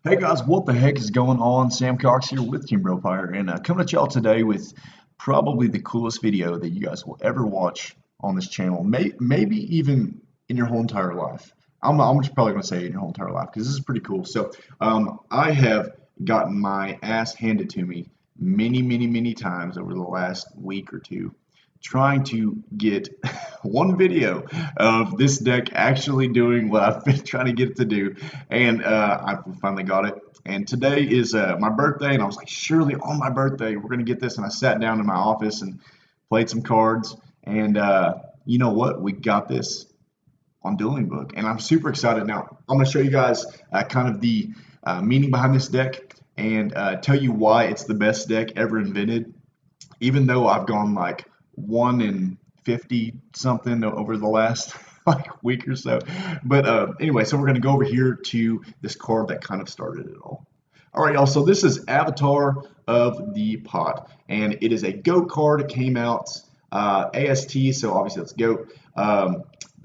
Hey guys, what the heck is going on? Sam Cox here with Team Brofire, and coming at y'all today with probably the coolest video that you guys will ever watch on this channel, maybe even in your whole entire life. I'm just probably going to say in your whole entire life because this is pretty cool. I have gotten my ass handed to me many times over the last week or two, trying to get one video of this deck actually doing what I've been trying to get it to do, and I finally got it. And today is my birthday, and I was like, surely on my birthday we're gonna get this. And I sat down in my office and played some cards, and you know what? We got this on Dueling Book, and I'm super excited. Now I'm gonna show you guys kind of the meaning behind this deck, and tell you why it's the best deck ever invented, even though I've gone like 1 in 50 something over the last like week or so. But anyway, so we're going to go over here to this card that kind of started it all. All right, y'all. So this is Avatar of the Pot, and it is a GOAT card. It came out AST, so obviously it's GOAT.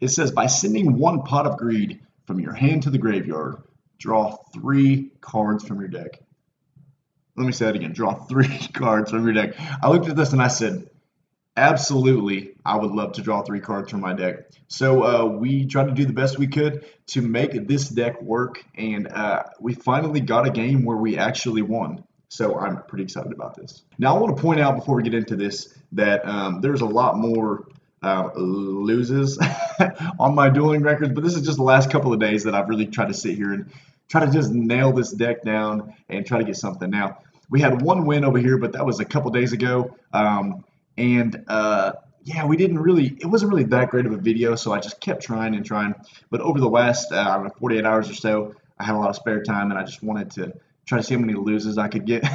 It says, by sending one Pot of Greed from your hand to the graveyard, draw 3 cards from your deck. Let me say that again. Draw 3 cards from your deck. I looked at this and I said, absolutely, I would love to draw 3 cards from my deck. So we tried to do the best we could to make this deck work, and we finally got a game where we actually won. So I'm pretty excited about this. Now I want to point out before we get into this that there's a lot more loses on my dueling records, but this is just the last couple of days that I've really tried to sit here and try to just nail this deck down and try to get something. Now we had one win over here, but that was a couple days ago. Yeah, we didn't really, it wasn't really that great of a video, so I just kept trying and trying. But over the last, I don't know, 48 hours or so, I had a lot of spare time, and I just wanted to try to see how many loses I could get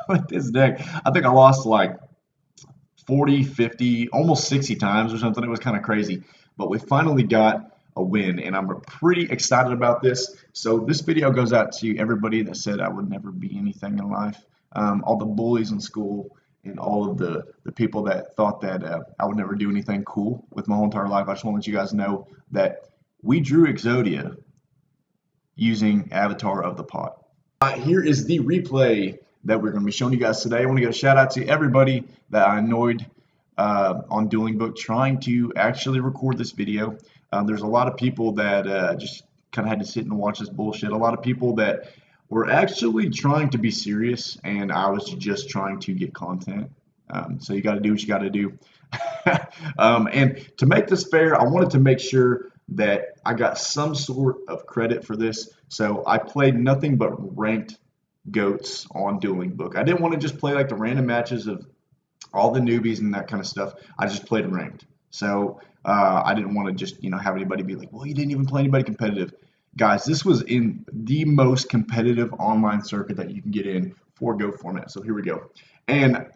with this deck. I think I lost like 40, 50, almost 60 times or something. It was kind of crazy. But we finally got a win, and I'm pretty excited about this. So this video goes out to everybody that said I would never be anything in life, all the bullies in school, and all of the people that thought that I would never do anything cool with my whole entire life. I just want to let you guys know that we drew Exodia using Avatar of the Pot. Here is the replay that we're going to be showing you guys today. I want to give a shout out to everybody that I annoyed on Dueling Book trying to actually record this video. There's a lot of people that just kind of had to sit and watch this bullshit. A lot of people that were actually trying to be serious, and I was just trying to get content. So you got to do what you got to do. And to make this fair, I wanted to make sure that I got some sort of credit for this. So I played nothing but ranked goats on Dueling Book. I didn't want to just play like the random matches of all the newbies and that kind of stuff. I just played ranked. So I didn't want to just have anybody be like, well, you didn't even play anybody competitive. Guys, this was in the most competitive online circuit that you can get in for GOAT format. So here we go. And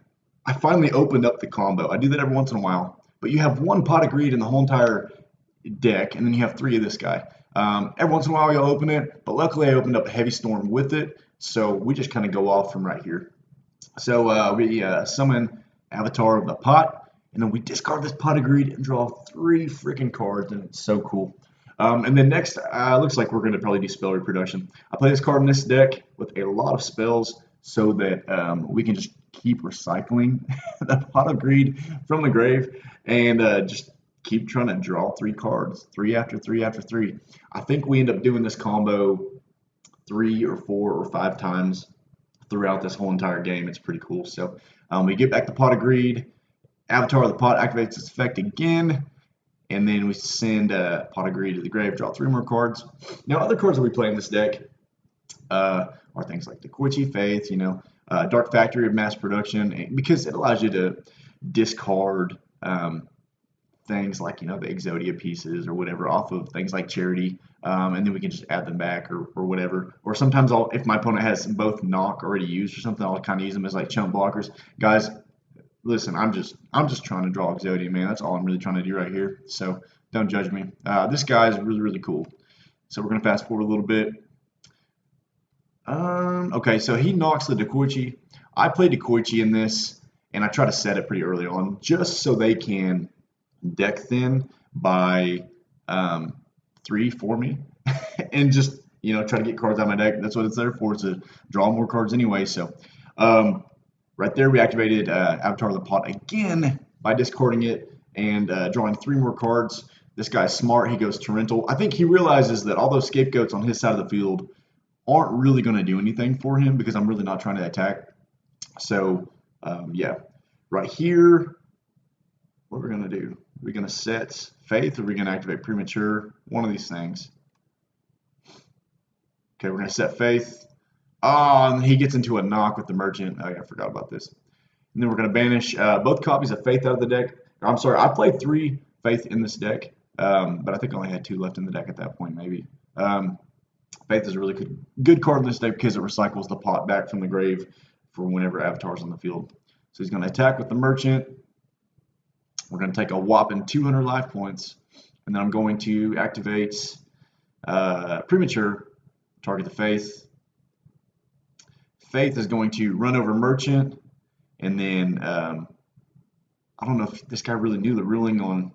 I finally opened up the combo. I do that every once in a while. But you have 1 Pot of Greed in the whole entire deck, and then you have 3 of this guy. Every once in a while you'll open it, but luckily I opened up a Heavy Storm with it. So we just kind of go off from right here. So we summon Avatar of the Pot, and then we discard this Pot of Greed and draw 3 freaking cards, and it's so cool. And then next, looks like we're going to probably do spell reproduction. I play this card in this deck with a lot of spells so that we can just keep recycling the Pot of Greed from the grave and just keep trying to draw 3 cards, 3 after 3 after 3. I think we end up doing this combo 3 or 4 or 5 times throughout this whole entire game. It's pretty cool. So we get back the Pot of Greed. Avatar of the Pot activates its effect again. And then we send Pot of Greed to the grave, draw 3 more cards. Now, other cards that we play in this deck are things like the Koichi Faith, Dark Factory of Mass Production, because it allows you to discard things like, the Exodia pieces or whatever off of things like Charity, and then we can just add them back or whatever. Or sometimes if my opponent has both knock already used or something, I'll kind of use them as like chump blockers. Guys, listen, I'm just trying to draw Exodia, man. That's all I'm really trying to do right here. So don't judge me. This guy is really cool. So we're gonna fast forward a little bit. Okay, so he knocks the Dekoichi. I play Dekoichi in this, and I try to set it pretty early on, just so they can deck thin by 3 for me, and just try to get cards out of my deck. That's what it's there for, to draw more cards anyway. So right there, we activated Avatar of the Pot again by discarding it and drawing 3 more cards. This guy's smart. He goes Torrential. I think he realizes that all those scapegoats on his side of the field aren't really going to do anything for him because I'm really not trying to attack. So, yeah. Right here, what we're going to do, we're going to set Faith, or we're going to activate Premature, one of these things. Okay, we're going to set Faith. And he gets into a knock with the Merchant. Oh, yeah, I forgot about this. And then we're going to banish both copies of Faith out of the deck. I'm sorry, I played 3 Faith in this deck, but I think I only had 2 left in the deck at that point, maybe. Faith is a really good card in this deck because it recycles the pot back from the grave for whenever Avatar's on the field. So he's going to attack with the Merchant. We're going to take a whopping 200 life points, and then I'm going to activate Premature, target the Faith. Faith is going to run over Merchant, and then I don't know if this guy really knew the ruling on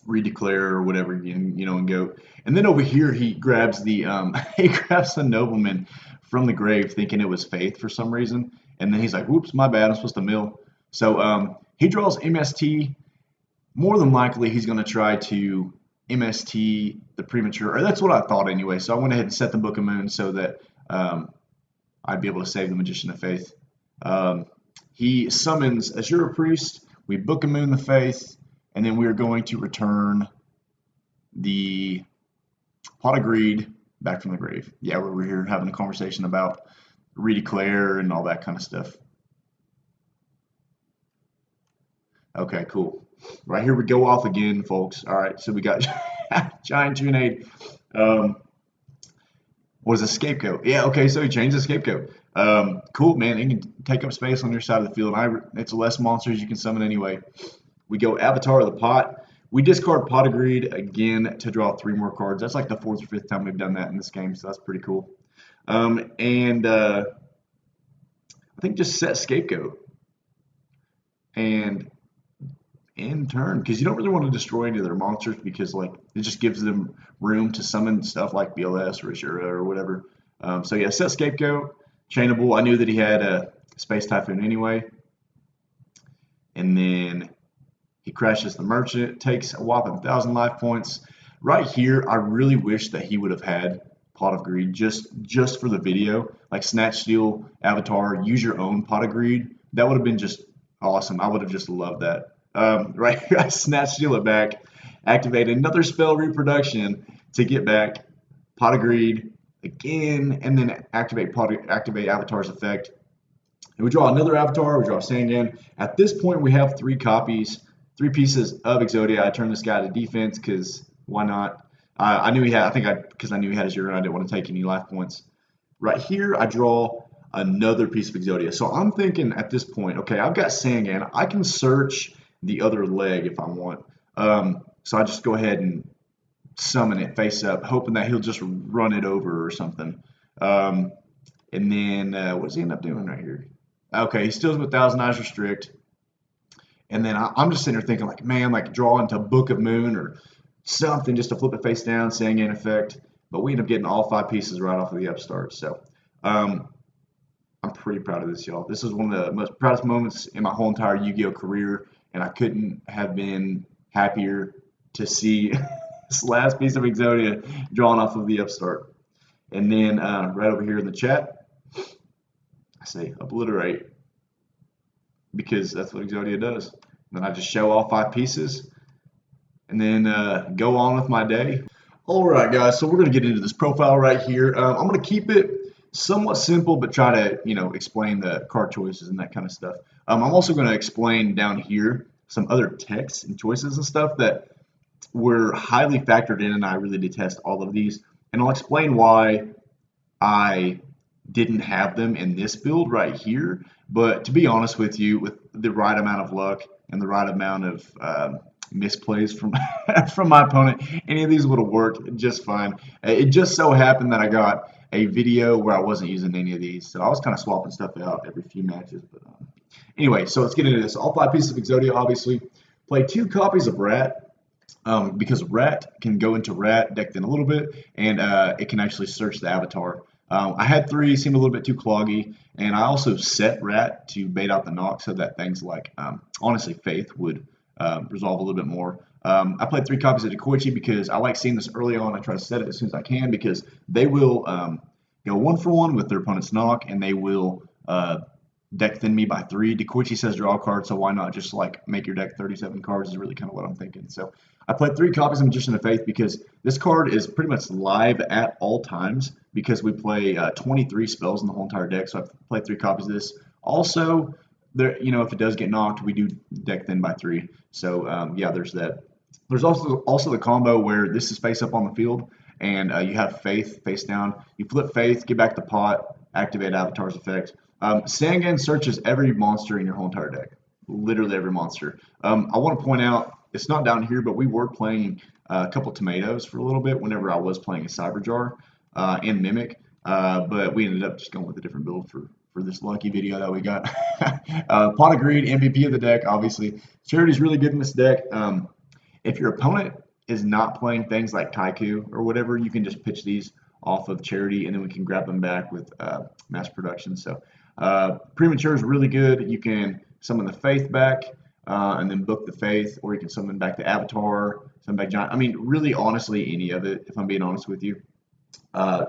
redeclare or whatever, and go. And then over here he grabs the Nobleman from the grave, thinking it was Faith for some reason, and then he's like, "Whoops, my bad. I'm supposed to mill." So he draws MST. More than likely, he's going to try to MST the Premature, or that's what I thought anyway. So I went ahead and set the Book of Moon so that I'd be able to save the Magician of Faith. He summons Azura Priest. We Book of Moon the Faith, and then we are going to return the Pot of Greed back from the grave. Yeah, we're here having a conversation about redeclare and all that kind of stuff. Okay, cool. Right here we go off again, folks. All right, so we got Giant Tunade. Was a Scapegoat. Yeah, okay, so he changed the Scapegoat. Cool, man. It can take up space on your side of the field. It's less monsters you can summon anyway. We go Avatar of the Pot. We discard Pot of Greed again to draw 3 more cards. That's like the 4th or 5th time we've done that in this game, so that's pretty cool. And I think just set Scapegoat. And in turn, because you don't really want to destroy any of their monsters, because like it just gives them room to summon stuff like BLS or Azura or whatever. So yeah, set Scapegoat, chainable. I knew that he had a Space Typhoon anyway, and then he crashes the Merchant, takes a whopping 1,000 life points. Right here, I really wish that he would have had Pot of Greed just for the video, like Snatch Steal Avatar, use your own Pot of Greed. That would have been just awesome. I would have just loved that. Right here, I Snatch Steal it back, activate another spell reproduction to get back Pot of Greed again, and then activate Avatar's effect. And we draw another Avatar, we draw Sangan. At this point, we have 3 pieces of Exodia. I turned this guy to defense because why not? I knew he had, because I knew he had Azura and I didn't want to take any life points. Right here, I draw another piece of Exodia. So I'm thinking at this point, okay, I've got Sangan. I can search the other leg if I want. So I just go ahead and summon it face up, hoping that he'll just run it over or something. And then what does he end up doing right here? Okay, he steals with Thousand Eyes Restrict. And then I'm just sitting there thinking, like, man, like draw into Book of Moon or something just to flip it face down, Sangan effect. But we end up getting all 5 pieces right off of the upstart. So I'm pretty proud of this, y'all. This is one of the most proudest moments in my whole entire Yu-Gi-Oh career, and I couldn't have been happier to see this last piece of Exodia drawn off of the upstart. And then right over here in the chat, I say obliterate, because that's what Exodia does. Then I just show all 5 pieces and then go on with my day. All right, guys, so we're going to get into this profile right here. I'm going to keep it somewhat simple, but try to, explain the card choices and that kind of stuff. I'm also going to explain down here some other texts and choices and stuff that were highly factored in, and I really detest all of these. And I'll explain why I didn't have them in this build right here. But to be honest with you, with the right amount of luck and the right amount of misplays from from my opponent, any of these would have worked just fine. It just so happened that I got a video where I wasn't using any of these, so I was kind of swapping stuff out every few matches. But anyway, so let's get into this. All 5 pieces of Exodia, obviously. Play 2 copies of Rat. because Rat can go into Rat decked in a little bit, and it can actually search the avatar. I had three, seemed a little bit too cloggy, and I also set Rat to bait out the knock so that things like, honestly, Faith would resolve a little bit more. I played three copies of Dekoichi because I like seeing this early on. I try to set it as soon as I can because they will go 1-for-1 with their opponent's knock, and they will deck thin me by three. Dekoichi says draw a card, so why not just like make your deck 37 cards is really kind of what I'm thinking. So I played three copies of Magician of Faith because this card is pretty much live at all times because we play 23 spells in the whole entire deck. So I played three copies of this. Also, there, if it does get knocked, we do deck thin by three. So yeah, there's that. There's also the combo where this is face up on the field, and you have Faith face down. You flip Faith, get back the pot, activate Avatar's effect. Sangan searches every monster in your whole entire deck, literally every monster. I want to point out, it's not down here, but we were playing a couple tomatoes for a little bit whenever I was playing a Cyberjar and Mimic, but we ended up just going with a different build for this lucky video that we got. Pot of Greed, MVP of the deck, obviously. Charity's really good in this deck. If your opponent is not playing things like Kaiku or whatever, you can just pitch these off of Charity, and then we can grab them back with mass production. So Premature is really good. You can summon the Faith back and then book the Faith, or you can summon back the Avatar, summon back Giant. I mean, really, honestly, any of it, if I'm being honest with you.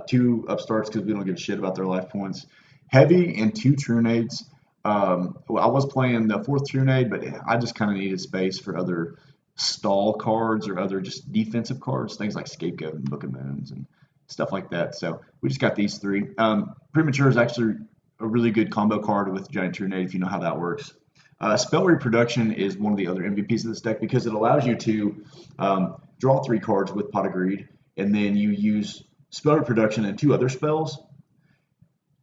Two Upstarts because we don't give a shit about their life points. Heavy and two Trunades. Well, I was playing the fourth Trunade, but I just kind of needed space for other stall cards or other just defensive cards, things like Scapegoat and Book of Moons and stuff like that. So we just got these three. Premature is actually a really good combo card with Giant Trunade if you know how that works. Spell Reproduction is one of the other MVPs of this deck because it allows you to draw three cards with Pot of Greed, and then you use Spell Reproduction and two other spells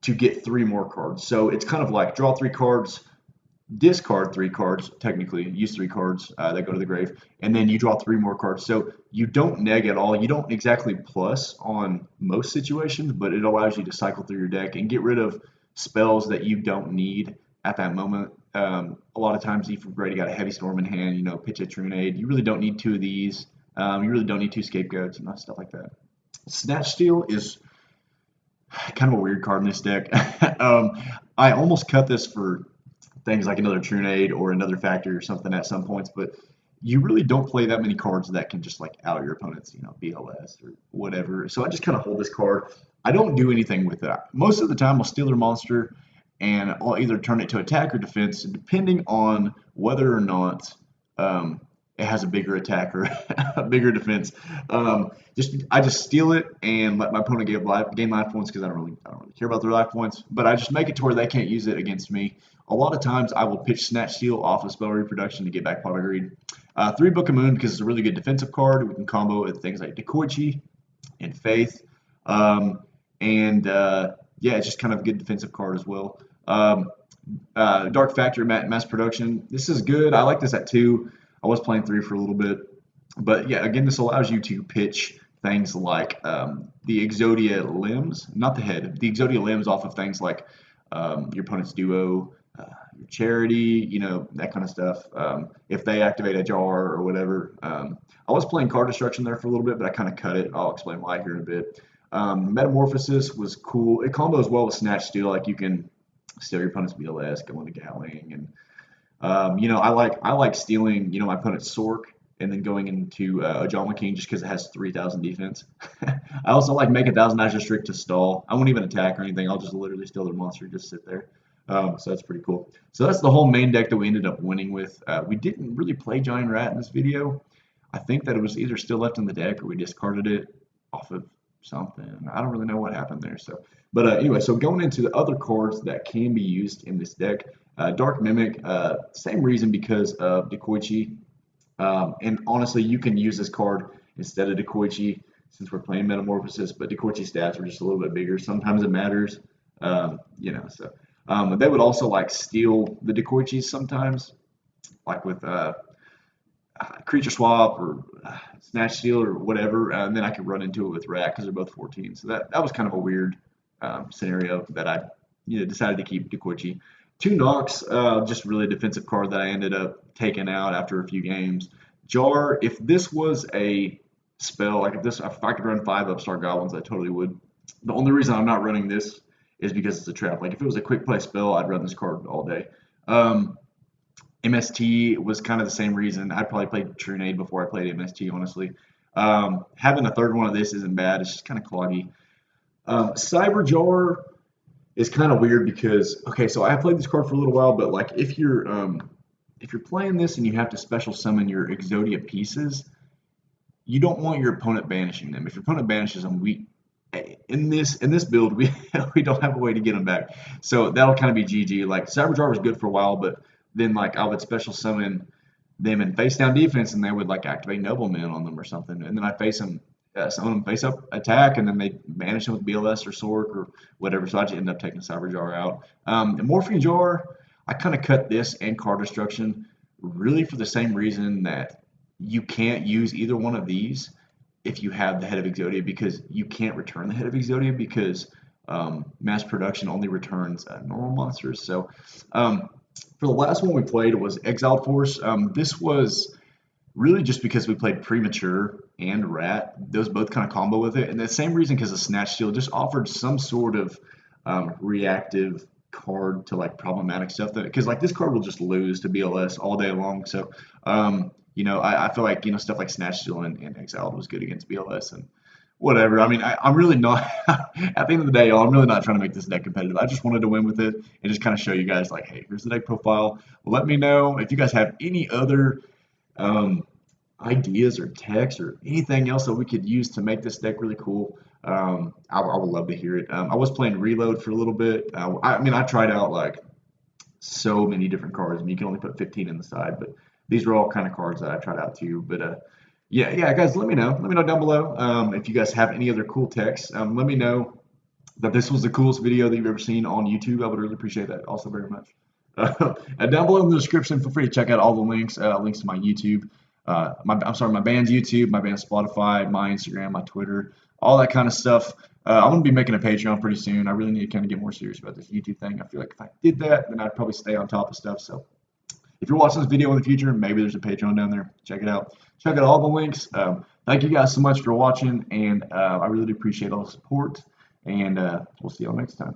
to get three more cards. So it's kind of like draw three cards, discard three cards, technically, use three cards that go to the grave, and then you draw three more cards. So you don't neg at all. You don't exactly plus on most situations, but it allows you to cycle through your deck and get rid of spells that you don't need at that moment. A lot of times, if you've already got a Heavy Storm in hand, pitch a Trunade. You really don't need two of these. You really don't need two Scapegoats, stuff like that. Snatch Steal is kind of a weird card in this deck. I almost cut this for things like another Trunade or another Factory or something at some points, but you really don't play that many cards that can just like out your opponent's, BLS or whatever. So I just kind of hold this card. I don't do anything with it. Most of the time I'll steal their monster and I'll either turn it to attack or defense, depending on whether or not it has a bigger attack or a bigger defense. I just steal it and let my opponent gain life points because I don't really care about their life points. But I just make it to where they can't use it against me. A lot of times I will pitch Snatch Steal off of Spell Reproduction to get back Pot of Greed. 3 Book of Moon because it's a really good defensive card. We can combo it with things like Dekoichi and Faith. Yeah, it's just kind of a good defensive card as well. Dark Factory mass production. This is good. I like this at 2. I was playing 3 for a little bit. But yeah, again, this allows you to pitch things like the Exodia limbs, not the head, the Exodia limbs off of things like your opponent's duo, your Charity, that kind of stuff. If they activate a jar or whatever. I was playing card destruction there for a little bit, but I kind of cut it. I'll explain why here in a bit. Metamorphosis was cool. It combos well with Snatch Steal. Like you can steal your opponent's BLS, go into Gatling, and I like stealing my opponent's Sork and then going into Ojama King just because it has 3,000 defense. I also like make 1,000 Azure Strict to stall. I won't even attack or anything. I'll just literally steal their monster, just sit there. So that's pretty cool. So that's the whole main deck that we ended up winning with. We didn't really play Giant Rat in this video. I think that it was either still left in the deck or we discarded it off of something. I don't really know what happened there. But anyway, so going into the other cards that can be used in this deck, Dark Mimic, same reason because of Dekoichi. And honestly, you can use this card instead of Dekoichi since we're playing Metamorphosis, but Dekoichi stats are just a little bit bigger. Sometimes it matters, they would also like steal the Dekoichis sometimes, like with Creature Swap or Snatch Steal or whatever, and then I could run into it with Rat because they're both 14. So that was kind of a weird scenario that I decided to keep Dekoichi. 2 Nox, just really defensive card that I ended up taking out after a few games. Jar, if this was a spell, like if I could run 5 Upstart Goblins, I totally would. The only reason I'm not running this is because it's a trap. Like if it was a quick play spell, I'd run this card all day. Um, MST was kind of the same reason. I'd probably played Trunade before I played MST, honestly. Having a third one of this isn't bad. It's just kind of cloggy. Cyber Jar is kind of weird because okay, so I played this card for a little while, but like if you're playing this and you have to special summon your Exodia pieces, you don't want your opponent banishing them. If your opponent banishes them, we in this build we we don't have a way to get them back. So that'll kind of be GG. Like Cyberjar was good for a while, but then like I would special summon them in face down defense, and they would like activate Nobleman on them or something, and then I face them. Summon them face up attack, and then they banish them with BLS or Sork or whatever. So I just end up taking Cyberjar out. Morphine Jar, I kind of cut this and card destruction really for the same reason that you can't use either one of these if you have the Head of Exodia, because you can't return the Head of Exodia because mass production only returns normal monsters. So for the last one we played, it was Exiled Force. This was really just because we played Premature and Rat. Those both kind of combo with it. And the same reason because the Snatch Steal just offered some sort of reactive card to like problematic stuff, that because like this card will just lose to BLS all day long. So you know, I feel like, you know, stuff like Snatch Steal and Exiled was good against BLS and whatever. I mean, I'm really not at the end of the day, y'all, I'm really not trying to make this deck competitive. I just wanted to win with it and just kind of show you guys like, hey, here's the deck profile. Let me know if you guys have any other ideas or text or anything else that we could use to make this deck really cool. I would love to hear it. I was playing Reload for a little bit. I mean, I tried out like so many different cards, and you can only put 15 in the side, but these were all kind of cards that I tried out too. But yeah, guys, let me know. Let me know down below if you guys have any other cool texts. Let me know that this was the coolest video that you've ever seen on YouTube. I would really appreciate that also very much. Down below in the description, feel free to check out all the links, links to my YouTube, my band's YouTube, my band's Spotify, my Instagram, my Twitter, all that kind of stuff. I'm going to be making a Patreon pretty soon. I really need to kind of get more serious about this YouTube thing. I feel like if I did that, then I'd probably stay on top of stuff. So if you're watching this video in the future, maybe there's a Patreon down there. Check it out. Check out all the links. Thank you guys so much for watching, and I really do appreciate all the support, and we'll see y'all next time.